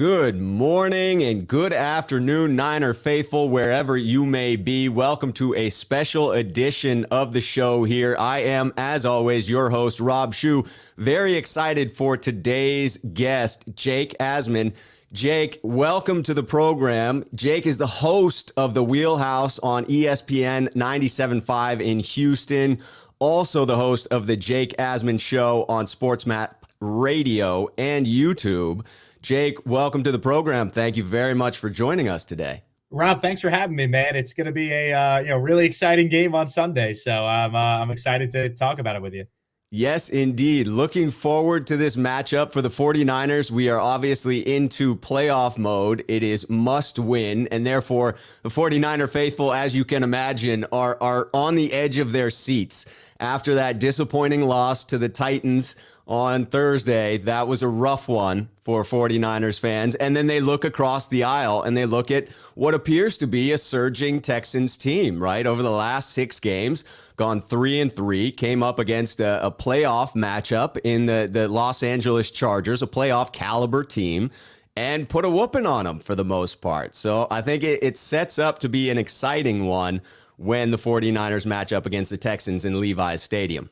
Good morning and good afternoon, Niner faithful, wherever you may be. Welcome to a special edition of the show here. I am, as always, your host, Rob Schuh. Very excited for today's guest, Jake Asman. Jake, welcome to the program. Jake is the host of the Wheelhouse on ESPN 97.5 in Houston. Also the host of the Jake Asman Show on SportsMap Radio and YouTube. Jake, welcome to the program. Thank you very much for joining us today. Rob, thanks for having me, man. It's going to be a really exciting game on Sunday, so I'm excited to talk about it with you. Yes, indeed. Looking forward to this matchup for the 49ers. We are obviously into playoff mode. It is must win, and therefore the 49er faithful, as you can imagine, are on the edge of their seats after that disappointing loss to the Titans on Thursday. That was a rough one for 49ers fans. And then they look across the aisle and they look at what appears to be a surging Texans team, right? Over the last 6 games, gone 3-3, came up against a playoff matchup in the Los Angeles Chargers, a playoff caliber team, and put a whooping on them for the most part. So I think it sets up to be an exciting one when the 49ers match up against the Texans in Levi's Stadium.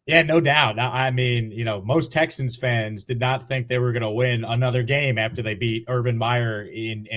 Yeah, no doubt. I mean, most Texans fans did not think they were going to win another game after they beat Urban Meyer in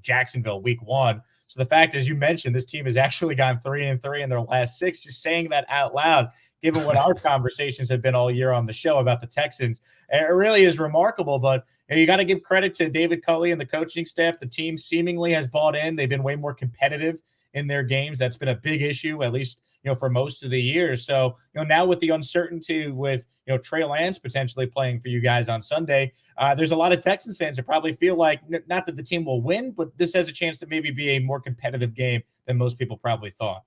Jacksonville week 1. So the fact, as you mentioned, this team has actually gone 3-3 in their last 6. Just saying that out loud, given what our conversations have been all year on the show about the Texans, it really is remarkable. But you got to give credit to David Culley and the coaching staff. The team seemingly has bought in. They've been way more competitive in their games. That's been a big issue, at least for most of the year. So, now with the uncertainty with, Trey Lance potentially playing for you guys on Sunday, there's a lot of Texans fans that probably feel like not that the team will win, but this has a chance to maybe be a more competitive game than most people probably thought.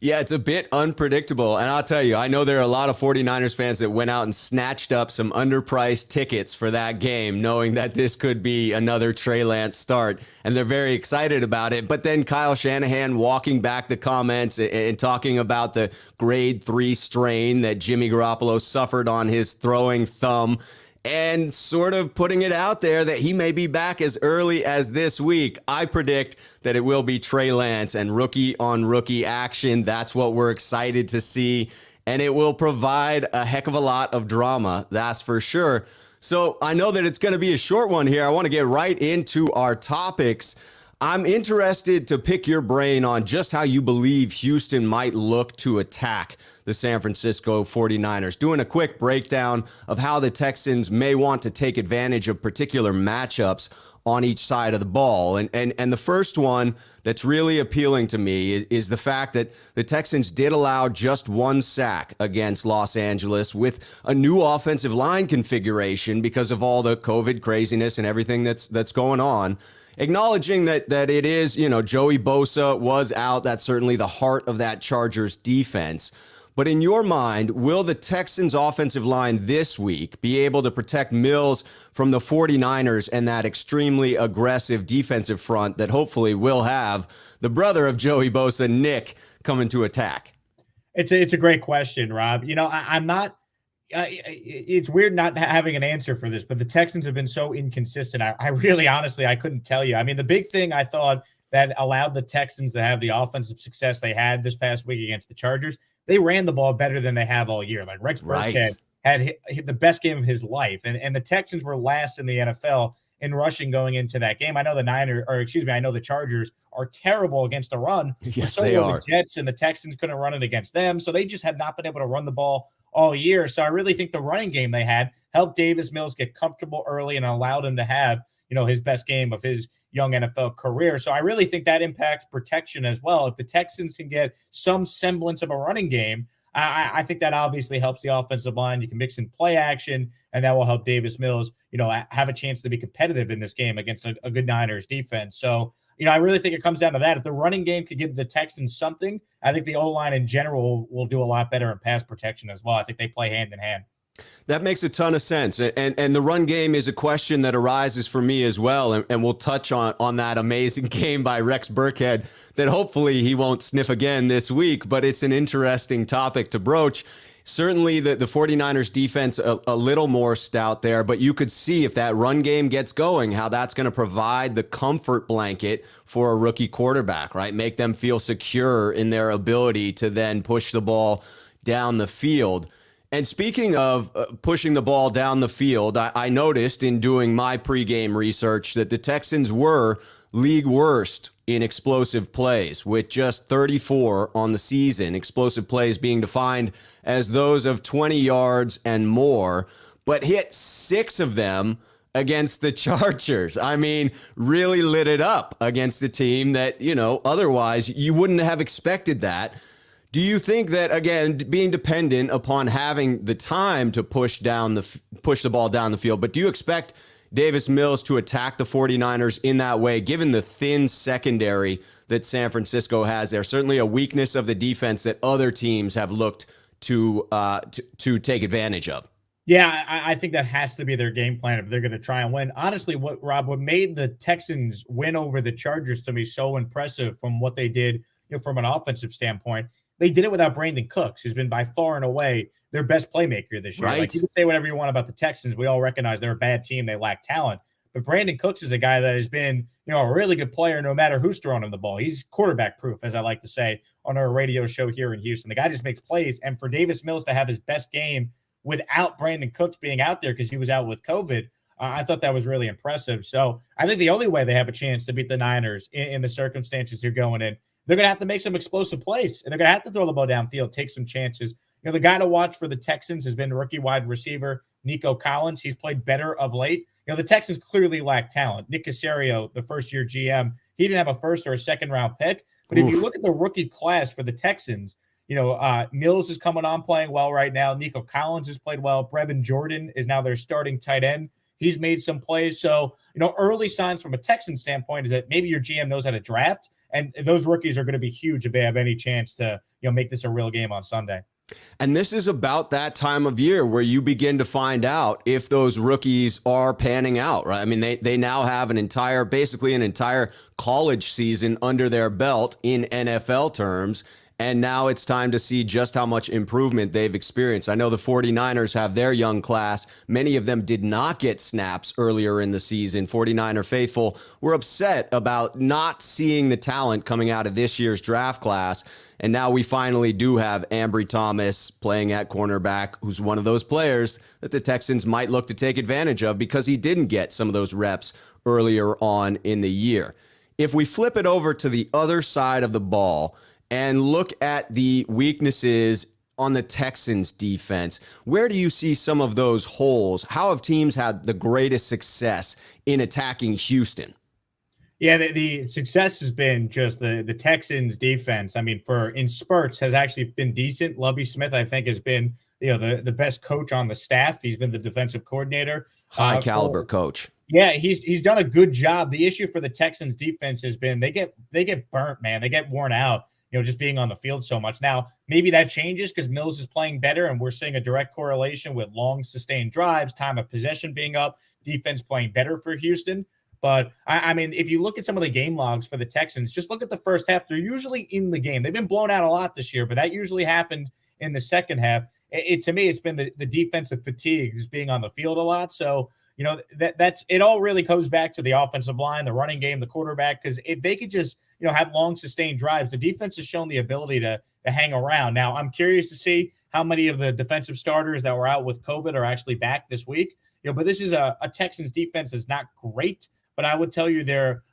Yeah, it's a bit unpredictable. And I'll tell you, I know there are a lot of 49ers fans that went out and snatched up some underpriced tickets for that game, knowing that this could be another Trey Lance start. And they're very excited about it. But then Kyle Shanahan walking back the comments and talking about the grade 3 strain that Jimmy Garoppolo suffered on his throwing thumb, and sort of putting it out there that he may be back as early as this week. I predict that it will be Trey Lance and rookie-on-rookie action. That's what we're excited to see, and it will provide a heck of a lot of drama, that's for sure. So I know that it's going to be a short one here. I want to get right into our topics. I'm interested to pick your brain on just how you believe Houston might look to attack the San Francisco 49ers. Doing a quick breakdown of how the Texans may want to take advantage of particular matchups on each side of the ball. And the first one that's really appealing to me is the fact that the Texans did allow just 1 sack against Los Angeles with a new offensive line configuration because of all the COVID craziness and everything that's going on. Acknowledging that it is, Joey Bosa was out. That's certainly the heart of that Chargers defense. But in your mind, will the Texans offensive line this week be able to protect Mills from the 49ers and that extremely aggressive defensive front that hopefully will have the brother of Joey Bosa, Nick, coming to attack? It's a great question, Rob. I'm not it's weird not having an answer for this, but the Texans have been so inconsistent. I really, honestly, I couldn't tell you. I mean, the big thing I thought that allowed the Texans to have the offensive success they had this past week against the Chargers, they ran the ball better than they have all year. Like Rex Burkhead had hit the best game of his life. And the Texans were last in the NFL in rushing going into that game. I know the Chargers are terrible against the run. Yes, they are. The Jets and the Texans couldn't run it against them. So they just have not been able to run the ball all year. So I really think the running game they had helped Davis Mills get comfortable early and allowed him to have, his best game of his young NFL career. So I really think that impacts protection as well. If the Texans can get some semblance of a running game, I think that obviously helps the offensive line. You can mix in play action, and that will help Davis Mills, have a chance to be competitive in this game against a good Niners defense. So, I really think it comes down to that. If the running game could give the Texans something, I think the O-line in general will do a lot better in pass protection as well. I think they play hand in hand. That makes a ton of sense. And the run game is a question that arises for me as well. And we'll touch on that amazing game by Rex Burkhead that hopefully he won't sniff again this week. But it's an interesting topic to broach. Certainly the 49ers defense a little more stout there, but you could see if that run game gets going, how that's going to provide the comfort blanket for a rookie quarterback, right? Make them feel secure in their ability to then push the ball down the field. And speaking of pushing the ball down the field, I noticed in doing my pregame research that the Texans were league worst in explosive plays, with just 34 on the season. Explosive plays being defined as those of 20 yards and more, but hit 6 of them against the Chargers. I mean, really lit it up against a team that, otherwise you wouldn't have expected that. Do you think that, again, being dependent upon having the time to push the ball down the field, but do you expect Davis Mills to attack the 49ers in that way, given the thin secondary that San Francisco has there? Certainly a weakness of the defense that other teams have looked to take advantage of. Yeah, I think that has to be their game plan if they're going to try and win. Honestly, what made the Texans win over the Chargers to me so impressive from what they did, from an offensive standpoint, they did it without Brandon Cooks, who's been by far and away their best playmaker this year. Right. Like, you can say whatever you want about the Texans. We all recognize they're a bad team. They lack talent. But Brandon Cooks is a guy that has been, a really good player no matter who's throwing him the ball. He's quarterback proof, as I like to say on our radio show here in Houston. The guy just makes plays. And for Davis Mills to have his best game without Brandon Cooks being out there because he was out with COVID, I thought that was really impressive. So I think the only way they have a chance to beat the Niners in the circumstances they're going in, they're going to have to make some explosive plays. And they're going to have to throw the ball downfield, take some chances. The guy to watch for the Texans has been rookie wide receiver Nico Collins. He's played better of late. The Texans clearly lack talent. Nick Caserio, the first-year GM, he didn't have a first or a second-round pick. But if you look at the rookie class for the Texans, Mills is coming on playing well right now. Nico Collins has played well. Brevin Jordan is now their starting tight end. He's made some plays. So, early signs from a Texan standpoint is that maybe your GM knows how to draft, and those rookies are going to be huge if they have any chance to, make this a real game on Sunday. And this is about that time of year where you begin to find out if those rookies are panning out, right? I mean, they now have basically an entire college season under their belt in NFL terms. And now it's time to see just how much improvement they've experienced. I know the 49ers have their young class. Many of them did not get snaps earlier in the season. 49er faithful were upset about not seeing the talent coming out of this year's draft class. And now we finally do have Ambry Thomas playing at cornerback, who's one of those players that the Texans might look to take advantage of because he didn't get some of those reps earlier on in the year. If we flip it over to the other side of the ball and look at the weaknesses on the Texans defense, where do you see some of those holes? How have teams had the greatest success in attacking Houston? Yeah, the success has been just the Texans defense. I mean, in spurts has actually been decent. Lovie Smith, I think, has been the best coach on the staff. He's been the defensive coordinator. High caliber coach. Yeah, he's done a good job. The issue for the Texans defense has been they get burnt, man. They get worn out, just being on the field so much. Now, maybe that changes because Mills is playing better, and we're seeing a direct correlation with long sustained drives, time of possession being up, defense playing better for Houston. But, I mean, if you look at some of the game logs for the Texans, just look at the first half. They're usually in the game. They've been blown out a lot this year, but that usually happened in the second half. To me, it's been the defensive fatigue, just being on the field a lot. So, that's it all really goes back to the offensive line, the running game, the quarterback, because if they could just, have long sustained drives, the defense has shown the ability to hang around. Now, I'm curious to see how many of the defensive starters that were out with COVID are actually back this week. But this is a Texans defense that's not great. But I would tell you their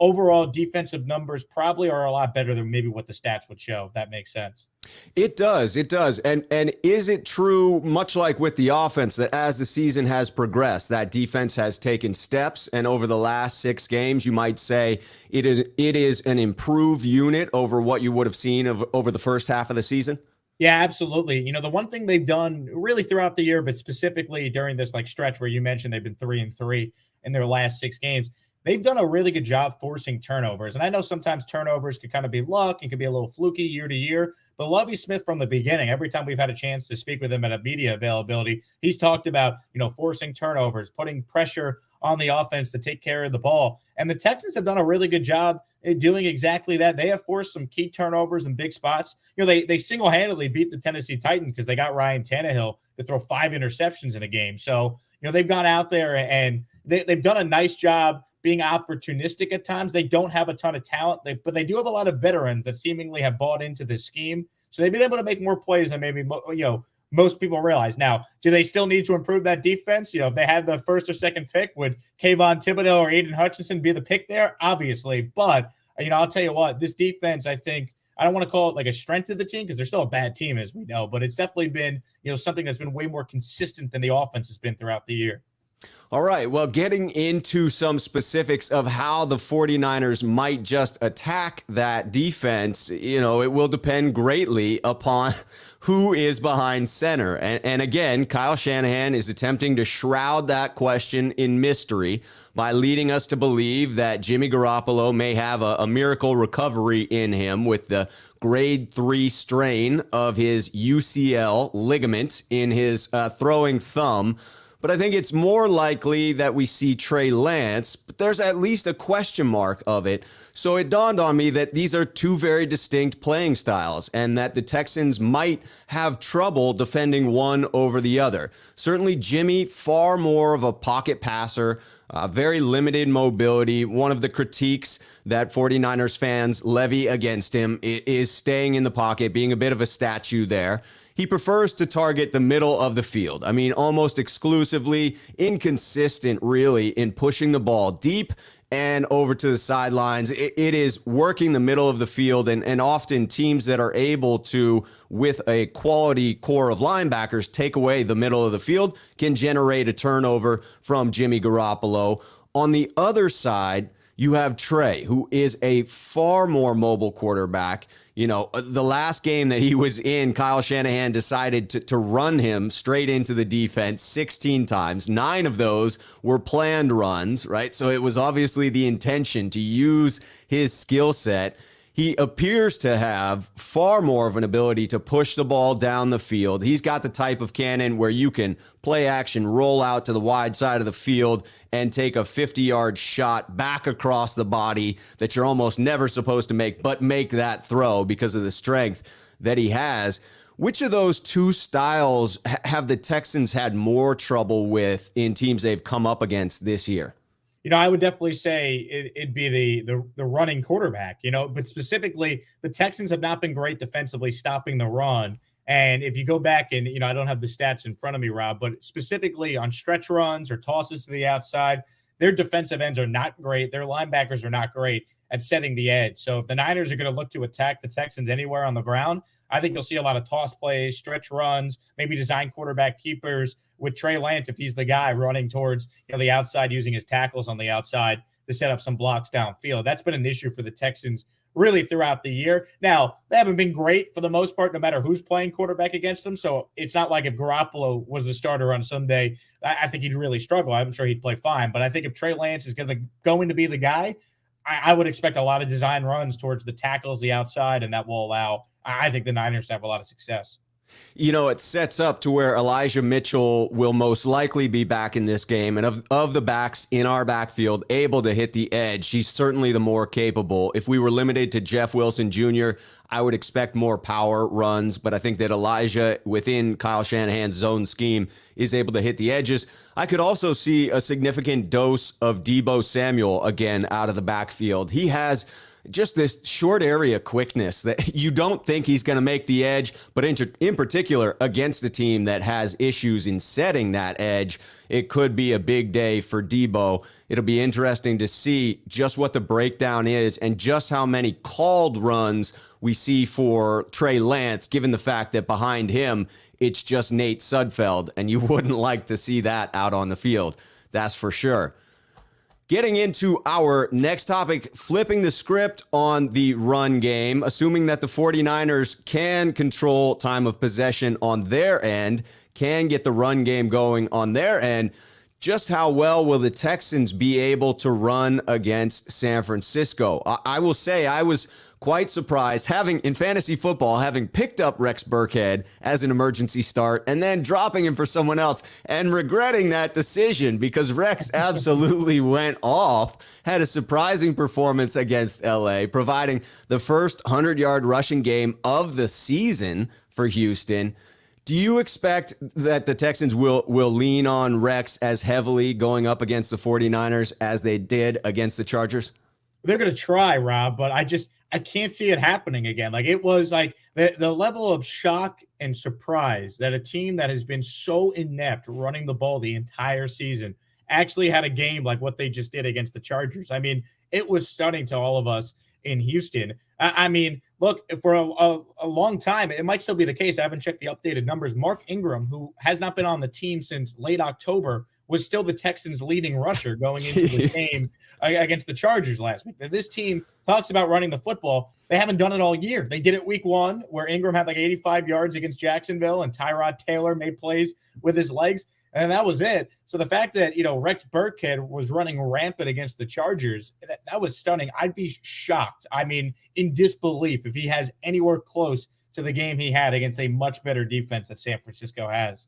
overall defensive numbers probably are a lot better than maybe what the stats would show, if that makes sense. It does. And is it true, much like with the offense, that as the season has progressed, that defense has taken steps, and over the last 6 games, you might say it is an improved unit over what you would have seen over the first half of the season? Yeah, absolutely. The one thing they've done really throughout the year, but specifically during this stretch where you mentioned they've been 3-3 in their last 6 games, they've done a really good job forcing turnovers. And I know sometimes turnovers could kind of be luck and could be a little fluky year to year, But Lovie Smith from the beginning, every time we've had a chance to speak with him at a media availability, he's talked about, forcing turnovers, putting pressure on the offense to take care of the ball. And the Texans have done a really good job in doing exactly that. They have forced some key turnovers in big spots. They single-handedly beat the Tennessee Titans because they got Ryan Tannehill to throw 5 interceptions in a game. So, they've gone out there and they've done a nice job being opportunistic at times. They don't have a ton of talent, but they do have a lot of veterans that seemingly have bought into this scheme. So they've been able to make more plays than maybe, most people realize. Now, do they still need to improve that defense? If they had the first or second pick, would Kayvon Thibodeau or Aiden Hutchinson be the pick there? Obviously. But, I'll tell you what, this defense, I think, I don't want to call it like a strength of the team because they're still a bad team, as we know, but it's definitely been, something that's been way more consistent than the offense has been throughout the year. All right. Well, getting into some specifics of how the 49ers might just attack that defense, it will depend greatly upon who is behind center. And again, Kyle Shanahan is attempting to shroud that question in mystery by leading us to believe that Jimmy Garoppolo may have a miracle recovery in him with the grade 3 strain of his UCL ligament in his throwing thumb. But I think it's more likely that we see Trey Lance, but there's at least a question mark of it. So it dawned on me that these are two very distinct playing styles and that the Texans might have trouble defending one over the other. Certainly Jimmy, far more of a pocket passer, very limited mobility. One of the critiques that 49ers fans levy against him is staying in the pocket, being a bit of a statue there. He prefers to target the middle of the field. I mean, almost exclusively inconsistent, really, in pushing the ball deep and over to the sidelines. It is working the middle of the field, and often teams that are able to, with a quality core of linebackers, take away the middle of the field can generate a turnover from Jimmy Garoppolo. On the other side, you have Trey, who is a far more mobile quarterback. The last game that he was in, Kyle Shanahan decided to run him straight into the defense 16 times. 9 of those were planned runs, right? So it was obviously the intention to use his skill set. He appears to have far more of an ability to push the ball down the field. He's got the type of cannon where you can play action, roll out to the wide side of the field, and take a 50-yard shot back across the body that you're almost never supposed to make, but make that throw because of the strength that he has. Which of those two styles have the Texans had more trouble with in teams they've come up against this year? I would definitely say it'd be the running quarterback, but specifically the Texans have not been great defensively stopping the run. And if you go back and, I don't have the stats in front of me, Rob, but specifically on stretch runs or tosses to the outside, their defensive ends are not great. Their linebackers are not great at setting the edge. So if the Niners are going to look to attack the Texans anywhere on the ground, I think you'll see a lot of toss plays, stretch runs, maybe design quarterback keepers with Trey Lance if he's the guy running towards the outside, using his tackles on the outside to set up some blocks downfield. That's been an issue for the Texans really throughout the year. Now, they haven't been great for the most part, no matter who's playing quarterback against them. So it's not like if Garoppolo was the starter on Sunday, I think he'd really struggle. I'm sure he'd play fine. But I think if Trey Lance is going to be the guy, I would expect a lot of design runs towards the tackles, the outside, and that will allow, I think, the Niners to have a lot of success. It sets up to where Elijah Mitchell will most likely be back in this game. And of the backs in our backfield able to hit the edge, he's certainly the more capable. If we were limited to Jeff Wilson Jr., I would expect more power runs. But I think that Elijah, within Kyle Shanahan's zone scheme, is able to hit the edges. I could also see a significant dose of Deebo Samuel again out of the backfield. He has just this short area quickness that you don't think he's going to make the edge, but in particular against the team that has issues in setting that edge, it could be a big day for Deebo. It'll be interesting to see just what the breakdown is and just how many called runs we see for Trey Lance, given the fact that behind him, it's just Nate Sudfeld, and you wouldn't like to see that out on the field. That's for sure. Getting into our next topic, flipping the script on the run game, assuming that the 49ers can control time of possession on their end, can get the run game going on their end. just how well will the Texans be able to run against San Francisco? I will say I was quite surprised in fantasy football, having picked up Rex Burkhead as an emergency start and then dropping him for someone else and regretting that decision because Rex absolutely went off, had a surprising performance against LA, providing the first 100-yard rushing game of the season for Houston. Do you expect that the Texans will lean on Rex as heavily going up against the 49ers as they did against the Chargers? They're going to try, Rob, but I can't see it happening again. Like, it was like the level of shock and surprise that a team that has been so inept running the ball the entire season actually had a game like what they just did against the Chargers. I mean, it was stunning to all of us in Houston. I mean, look, for a long time, it might still be the case. I haven't checked the updated numbers. Mark Ingram, who has not been on the team since late October, was still the Texans' leading rusher going into the game against the Chargers last week. This team talks about running the football. They haven't done it all year. They did it week 1, where Ingram had like 85 yards against Jacksonville, and Tyrod Taylor made plays with his legs, and that was it. So the fact that, Rex Burkhead was running rampant against the Chargers, that was stunning. I'd be shocked, in disbelief, if he has anywhere close to the game he had against a much better defense that San Francisco has.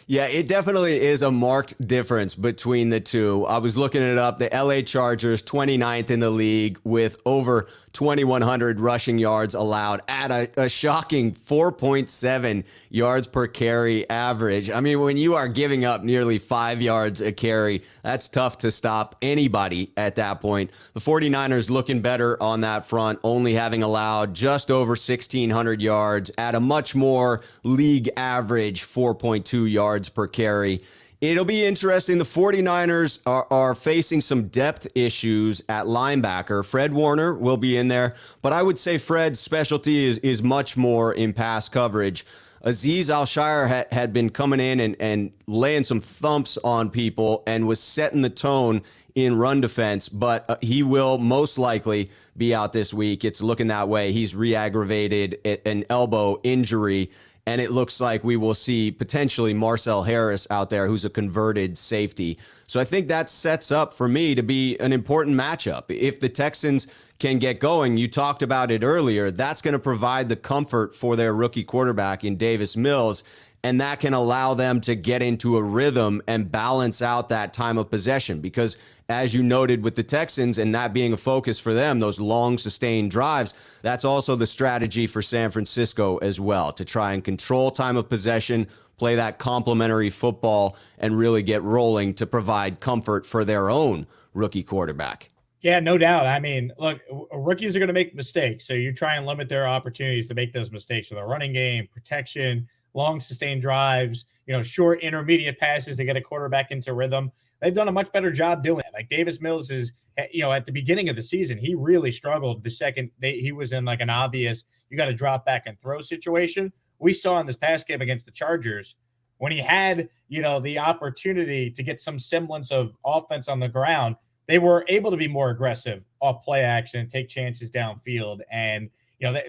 Yeah, it definitely is a marked difference between the two. I was looking it up. The LA Chargers, 29th in the league with over 2,100 rushing yards allowed at a shocking 4.7 yards per carry average. I mean, when you are giving up nearly 5 yards a carry, that's tough to stop anybody at that point. The 49ers looking better on that front, only having allowed just over 1,600 yards at a much more league average 4.2 yards per carry. It'll be interesting. The 49ers are facing some depth issues at linebacker. Fred Warner will be in there, but I would say Fred's specialty is much more in pass coverage. Azeez Al-Shaair had been coming in and laying some thumps on people and was setting the tone in run defense, but he will most likely be out this week. It's looking that way. He's re-aggravated an elbow injury, and it looks like we will see potentially Marcel Harris out there, who's a converted safety. So I think that sets up for me to be an important matchup. If the Texans can get going, you talked about it earlier, that's going to provide the comfort for their rookie quarterback in Davis Mills, and that can allow them to get into a rhythm and balance out that time of possession. Because as you noted with the Texans, and that being a focus for them, those long sustained drives, that's also the strategy for San Francisco as well, to try and control time of possession, play that complementary football, and really get rolling to provide comfort for their own rookie quarterback. Yeah, no doubt. I mean, look, rookies are going to make mistakes, so you try and limit their opportunities to make those mistakes with a running game, protection, long sustained drives, short intermediate passes to get a quarterback into rhythm. They've done a much better job doing it. Like Davis Mills is, at the beginning of the season, he really struggled the second he was in like an obvious, you got to drop back and throw situation. We saw in this past game against the Chargers, when he had, the opportunity to get some semblance of offense on the ground, they were able to be more aggressive off play action, take chances downfield. And,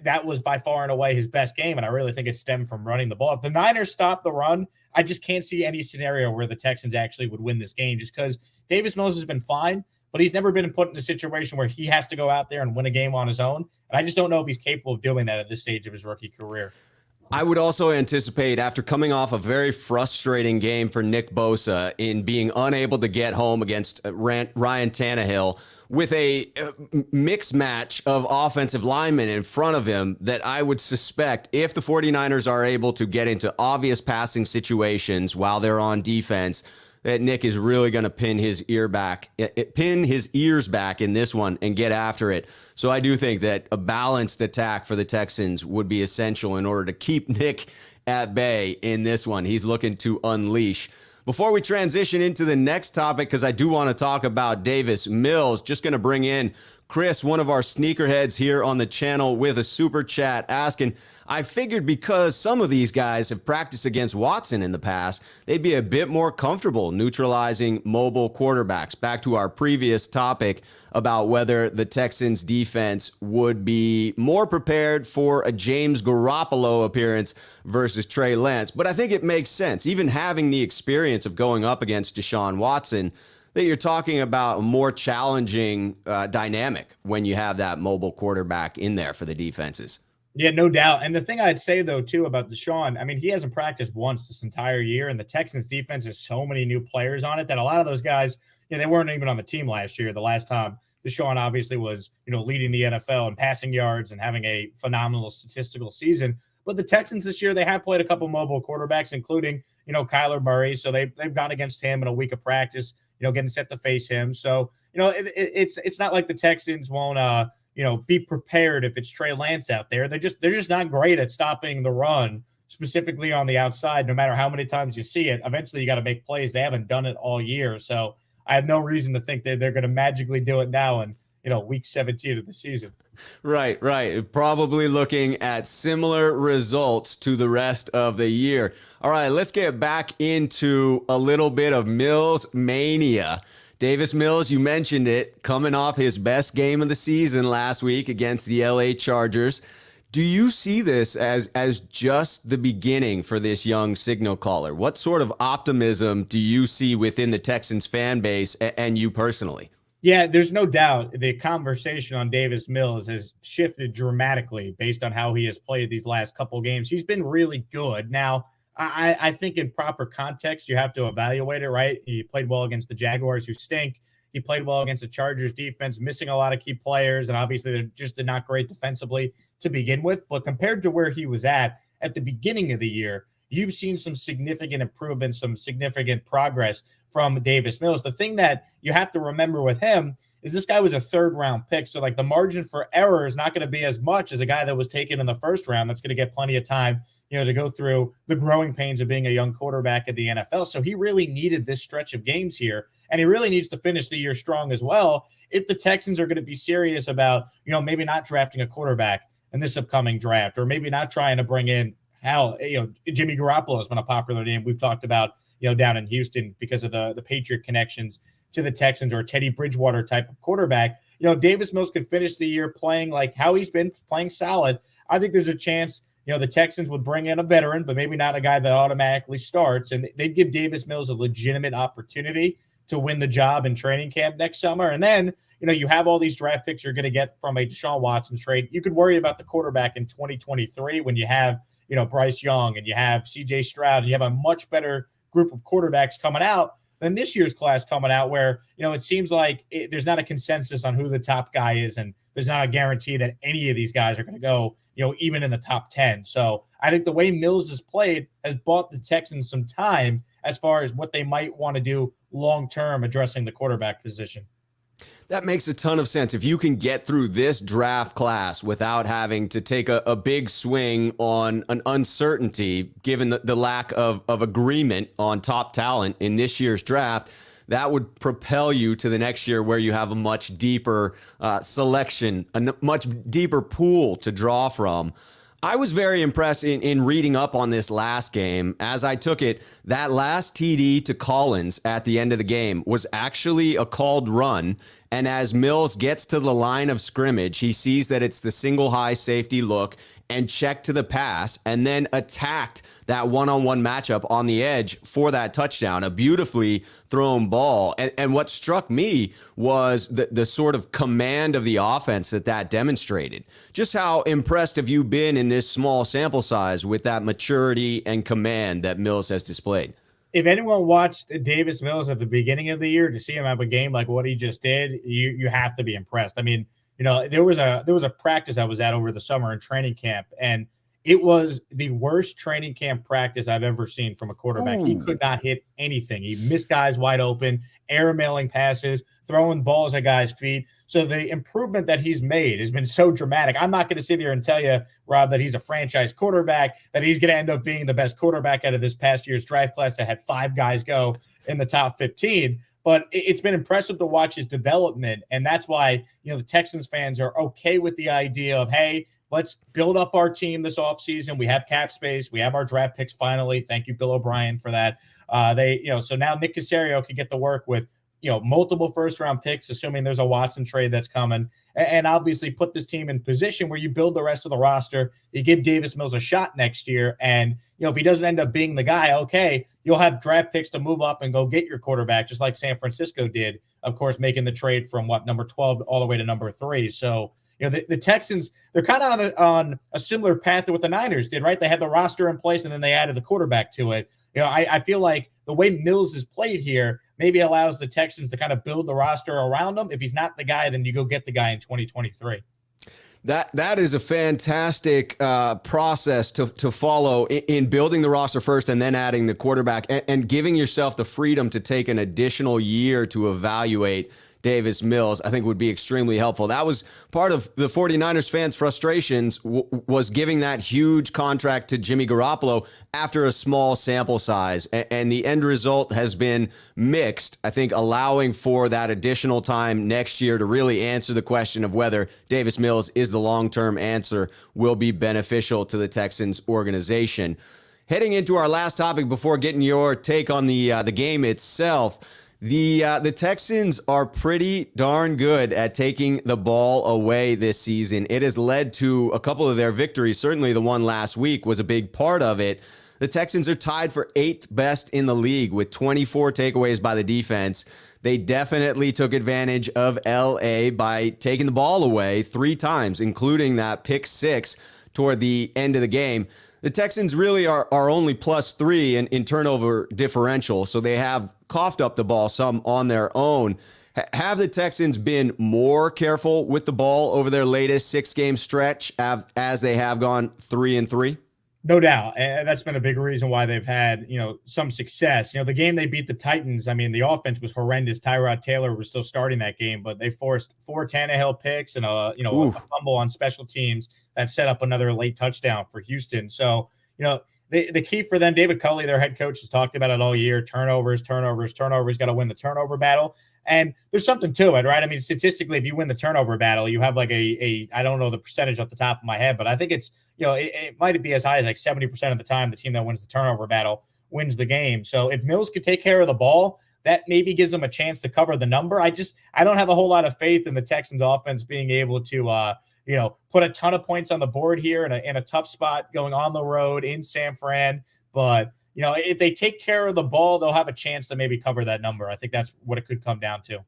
that was by far and away his best game. And I really think it stemmed from running the ball. If the Niners stop the run, I just can't see any scenario where the Texans actually would win this game, just because Davis Mills has been fine, but he's never been put in a situation where he has to go out there and win a game on his own. And I just don't know if he's capable of doing that at this stage of his rookie career. I would also anticipate, after coming off a very frustrating game for Nick Bosa in being unable to get home against Ryan Tannehill, with a mixed match of offensive linemen in front of him, that I would suspect if the 49ers are able to get into obvious passing situations while they're on defense, that Nick is really going to pin his ears back in this one and get after it. So I do think that a balanced attack for the Texans would be essential in order to keep Nick at bay in this one. He's looking to unleash. Before we transition into the next topic, because I do want to talk about Davis Mills, just going to bring in Chris, one of our sneakerheads here on the channel, with a super chat asking, I figured because some of these guys have practiced against Watson in the past, they'd be a bit more comfortable neutralizing mobile quarterbacks. Back to our previous topic about whether the Texans defense would be more prepared for a James Garoppolo appearance versus Trey Lance. But I think it makes sense, even having the experience of going up against Deshaun Watson, that you're talking about a more challenging dynamic when you have that mobile quarterback in there for the defenses. Yeah, no doubt. And the thing I'd say, though, too, about Deshaun, I mean, he hasn't practiced once this entire year, and the Texans defense has so many new players on it that a lot of those guys, they weren't even on the team last year. The last time Deshaun obviously was, leading the NFL in passing yards and having a phenomenal statistical season. But the Texans this year, they have played a couple mobile quarterbacks, including, Kyler Murray. So they've gone against him in a week of practice, getting set to face him. So, it's not like the Texans won't, be prepared if it's Trey Lance out there. They're just not great at stopping the run, specifically on the outside. No matter how many times you see it, eventually you got to make plays. They haven't done it all year. So I have no reason to think that they're going to magically do it now in, week 17 of the season. Right. Probably looking at similar results to the rest of the year. All right, let's get back into a little bit of Mills mania. Davis Mills, you mentioned it, coming off his best game of the season last week against the LA Chargers. Do you see this as just the beginning for this young signal caller? What sort of optimism do you see within the Texans fan base and you personally? Yeah, there's no doubt the conversation on Davis Mills has shifted dramatically based on how he has played these last couple games. He's been really good. Now, I think in proper context, you have to evaluate it, right? He played well against the Jaguars, who stink. He played well against the Chargers defense, missing a lot of key players, and obviously they're just not great defensively to begin with. But compared to where he was at the beginning of the year, you've seen some significant improvement, some significant progress from Davis Mills. The thing that you have to remember with him is this guy was a third-round pick, so the margin for error is not going to be as much as a guy that was taken in the first round that's going to get plenty of time, to go through the growing pains of being a young quarterback at the NFL. So he really needed this stretch of games here, and he really needs to finish the year strong as well if the Texans are going to be serious about, maybe not drafting a quarterback in this upcoming draft, or maybe not trying to bring in Jimmy Garoppolo has been a popular name we've talked about, down in Houston because of the Patriot connections to the Texans, or Teddy Bridgewater type of quarterback. Davis Mills could finish the year playing like how he's been playing solid. I think there's a chance, the Texans would bring in a veteran, but maybe not a guy that automatically starts, and they'd give Davis Mills a legitimate opportunity to win the job in training camp next summer. And then, you have all these draft picks you're going to get from a Deshaun Watson trade. You could worry about the quarterback in 2023 when you have, Bryce Young and you have CJ Stroud, and you have a much better group of quarterbacks coming out than this year's class coming out, where, it seems like there's not a consensus on who the top guy is, and there's not a guarantee that any of these guys are going to go, even in the top 10. So I think the way Mills has played has bought the Texans some time as far as what they might want to do long-term addressing the quarterback position. That makes a ton of sense. If you can get through this draft class without having to take a big swing on an uncertainty, given the lack of agreement on top talent in this year's draft, that would propel you to the next year where you have a much deeper selection, a much deeper pool to draw from. I was very impressed in reading up on this last game. As I took it, that last TD to Collins at the end of the game was actually a called run. And as Mills gets to the line of scrimmage, he sees that it's the single high safety look and checked to the pass, and then attacked that one-on-one matchup on the edge for that touchdown, a beautifully thrown ball. And what struck me was the sort of command of the offense that demonstrated. Just how impressed have you been in this small sample size with that maturity and command that Mills has displayed? If anyone watched Davis Mills at the beginning of the year to see him have a game like what he just did, you have to be impressed. I mean, there was a practice I was at over the summer in training camp, and it was the worst training camp practice I've ever seen from a quarterback. Ooh. He could not hit anything. He missed guys wide open, airmailing passes, throwing balls at guys' feet. So the improvement that he's made has been so dramatic. I'm not going to sit here and tell you, Rob, that he's a franchise quarterback, that he's going to end up being the best quarterback out of this past year's draft class that had 5 guys go in the top 15. but it's been impressive to watch his development. And that's why, the Texans fans are okay with the idea of, hey, let's build up our team this offseason. We have cap space. We have our draft picks finally. Thank you, Bill O'Brien, for that. So now Nick Caserio can get to work with, multiple first-round picks, assuming there's a Watson trade that's coming, and obviously put this team in position where you build the rest of the roster. You give Davis Mills a shot next year, and if he doesn't end up being the guy, okay, you'll have draft picks to move up and go get your quarterback, just like San Francisco did, of course, making the trade from number 12 all the way to number 3. So the Texans, they're kind of on a similar path to what the Niners did, right? They had the roster in place and then they added the quarterback to it. I feel like the way Mills is played here maybe allows the Texans to kind of build the roster around him. If he's not the guy, then you go get the guy in 2023. That is a fantastic process to follow in building the roster first and then adding the quarterback and giving yourself the freedom to take an additional year to evaluate Davis Mills, I think would be extremely helpful. That was part of the 49ers fans' frustrations was giving that huge contract to Jimmy Garoppolo after a small sample size. And the end result has been mixed, I think, allowing for that additional time next year to really answer the question of whether Davis Mills is the long-term answer will be beneficial to the Texans organization. Heading into our last topic before getting your take on the game itself, the Texans are pretty darn good at taking the ball away this season. It has led to a couple of their victories. Certainly the one last week was a big part of it. The Texans are tied for 8th best in the league with 24 takeaways by the defense. They definitely took advantage of LA by taking the ball away 3 times, including that pick 6 toward the end of the game. The Texans really are only +3 in turnover differential, so they have coughed up the ball some on their own. Have the Texans been more careful with the ball over their latest 6-game stretch as they have gone 3-3? No doubt. And that's been a big reason why they've had, some success. The game they beat the Titans, I mean, the offense was horrendous. Tyrod Taylor was still starting that game, but they forced 4 Tannehill picks and a fumble on special teams that set up another late touchdown for Houston. So, the key for them, David Culley, their head coach, has talked about it all year. Turnovers. Got to win the turnover battle. And there's something to it, right? I mean, statistically, if you win the turnover battle, you have like I don't know the percentage off the top of my head, but I think it's, it might be as high as like 70% of the time the team that wins the turnover battle wins the game. So if Mills could take care of the ball, that maybe gives them a chance to cover the number. I don't have a whole lot of faith in the Texans offense being able to, put a ton of points on the board here in a tough spot going on the road in San Fran. But, if they take care of the ball, they'll have a chance to maybe cover that number. I think that's what it could come down to.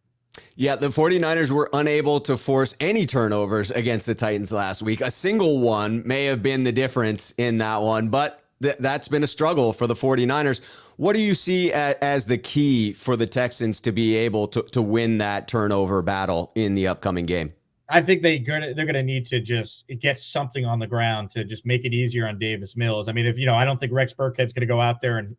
Yeah, the 49ers were unable to force any turnovers against the Titans last week. A single one may have been the difference in that one, but that's been a struggle for the 49ers. What do you see as the key for the Texans to be able to win that turnover battle in the upcoming game? I think they're going to need to just get something on the ground to just make it easier on Davis Mills. I mean, I don't think Rex Burkhead's going to go out there and,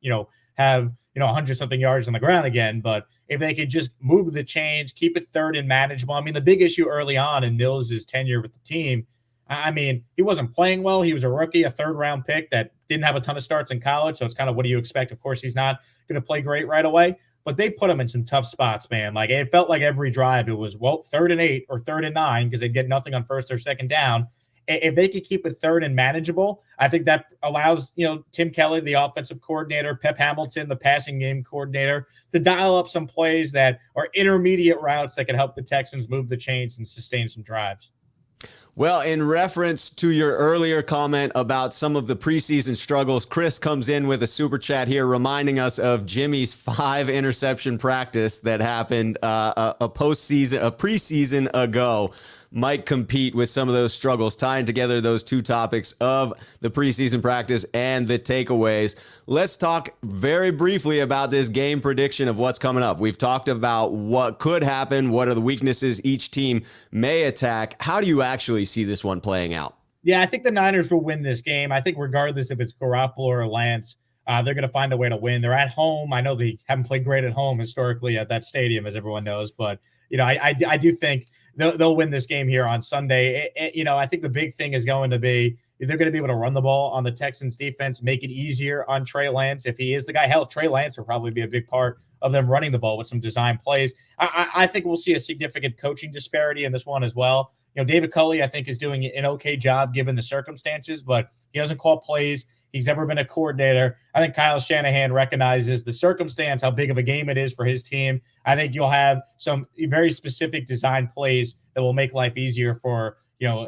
have 100-something yards on the ground again, but if they could just move the chains, keep it third and manageable. I mean, the big issue early on in Mills' tenure with the team, I mean, he wasn't playing well. He was a rookie, a 3rd-round pick that didn't have a ton of starts in college, so it's kind of what do you expect? Of course, he's not going to play great right away, but they put him in some tough spots, man. Like, it felt like every drive it was, 3rd and 8 or 3rd and 9 because they'd get nothing on 1st or 2nd down. If they could keep it third and manageable, I think that allows, Tim Kelly, the offensive coordinator, Pep Hamilton, the passing game coordinator, to dial up some plays that are intermediate routes that can help the Texans move the chains and sustain some drives. Well, in reference to your earlier comment about some of the preseason struggles, Chris comes in with a super chat here reminding us of Jimmy's 5-interception practice that happened a preseason ago. Might compete with some of those struggles, tying together those two topics of the preseason practice and the takeaways. Let's talk very briefly about this game prediction of what's coming up. We've talked about what could happen, what are the weaknesses each team may attack. How do you actually see this one playing out? Yeah, I think the Niners will win this game. I think regardless if it's Garoppolo or Lance, they're going to find a way to win. They're at home. I know they haven't played great at home historically at that stadium, as everyone knows, but I do think they'll win this game here on Sunday. I think the big thing is going to be, they're going to be able to run the ball on the Texans defense, make it easier on Trey Lance. If he is the guy, hell, Trey Lance will probably be a big part of them running the ball with some design plays. I think we'll see a significant coaching disparity in this one as well. David Culley, I think, is doing an okay job given the circumstances, but he doesn't call plays. He's never been a coordinator. I think Kyle Shanahan recognizes the circumstance, how big of a game it is for his team. I think you'll have some very specific design plays that will make life easier for,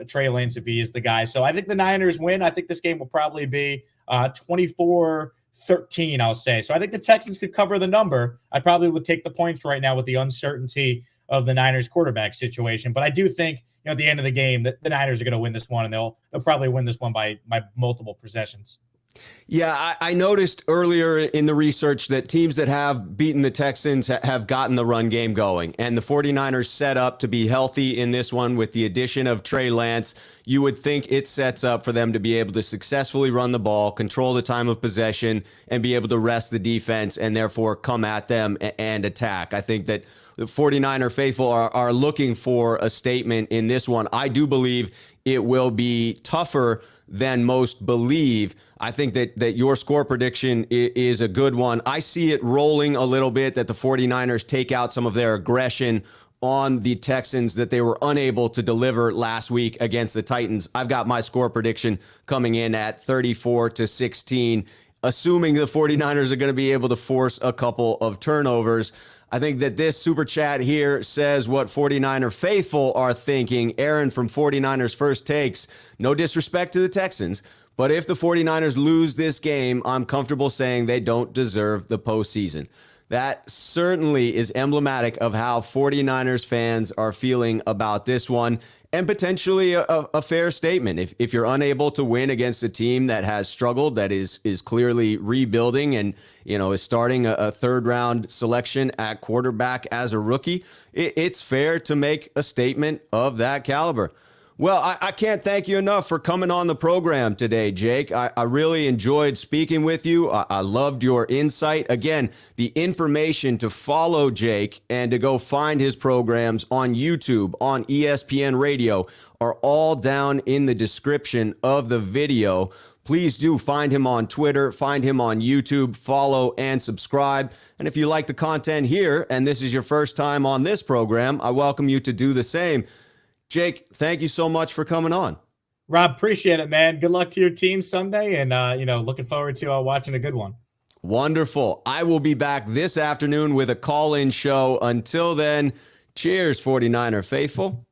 Trey Lance if he is the guy. So I think the Niners win. I think this game will probably be 24-13, I'll say. So I think the Texans could cover the number. I probably would take the points right now with the uncertainty of the Niners quarterback situation. But I do think, at the end of the game, that the Niners are going to win this one, and they'll probably win this one by multiple possessions. Yeah, I noticed earlier in the research that teams that have beaten the Texans have gotten the run game going, and the 49ers set up to be healthy in this one with the addition of Trey Lance. You would think it sets up for them to be able to successfully run the ball, control the time of possession, and be able to rest the defense and therefore come at them and attack. I think that the 49er faithful are looking for a statement in this one. I do believe it will be tougher than most believe. I think that your score prediction is a good one. I see it rolling a little bit, that the 49ers take out some of their aggression on the Texans that they were unable to deliver last week against the Titans. I've got my score prediction coming in at 34-16, assuming the 49ers are going to be able to force a couple of turnovers. I think that this super chat here says what 49er faithful are thinking. Aaron from 49ers First Takes, no disrespect to the Texans, but if the 49ers lose this game, I'm comfortable saying they don't deserve the postseason. That certainly is emblematic of how 49ers fans are feeling about this one, and potentially a fair statement. If you're unable to win against a team that has struggled, that is clearly rebuilding and is starting a third round selection at quarterback as a rookie, it's fair to make a statement of that caliber. Well, I can't thank you enough for coming on the program today, Jake. I really enjoyed speaking with you. I loved your insight. Again, the information to follow Jake and to go find his programs on YouTube, on ESPN Radio, are all down in the description of the video. Please do find him on Twitter, find him on YouTube, follow and subscribe. And if you like the content here and this is your first time on this program, I welcome you to do the same. Jake, thank you so much for coming on. Rob, appreciate it, man. Good luck to your team Sunday, and looking forward to watching a good one. Wonderful. I will be back this afternoon with a call-in show. Until then, cheers, 49er faithful.